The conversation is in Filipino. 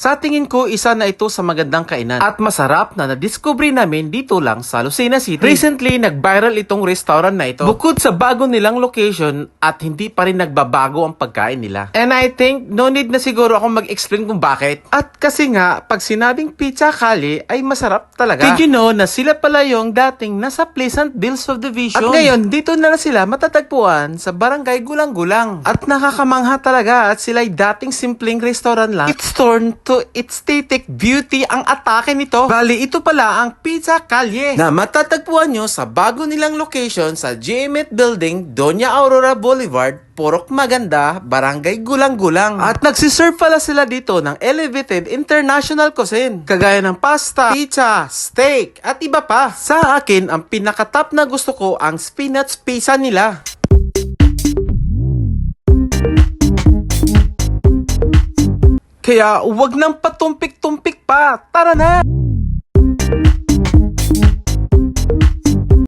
Sa tingin ko, isa na ito sa magandang kainan at masarap na nadiscovery namin dito lang sa Lucena City. Recently, nag-viral itong restaurant na ito. Bukod sa bago nilang location at hindi pa rin nagbabago ang pagkain nila. And I think, no need na siguro akong mag-explain kung bakit. At kasi nga, pag sinabing Pizza Calle ay masarap talaga. Did you know na sila pala yung dating nasa Pleasant Bill Subdivision? At ngayon, dito na sila matatagpuan sa Barangay Gulang-Gulang. At nakakamangha talaga at sila'y dating simpleng restaurant lang. It's turned to aesthetic beauty ang atake nito. Bali, ito pala ang Pizza Calle na matatagpuan nyo sa bago nilang location sa GMET Building, Doña Aurora Boulevard, Purok Maganda, Barangay Gulang-Gulang. At nagsiserve pala sila dito ng elevated international cuisine. Kagaya ng pasta, pizza, steak, at iba pa. Sa akin, ang pinakatap na gusto ko ang spinach pizza nila. Kaya, huwag nang patumpik-tumpik pa. Tara na!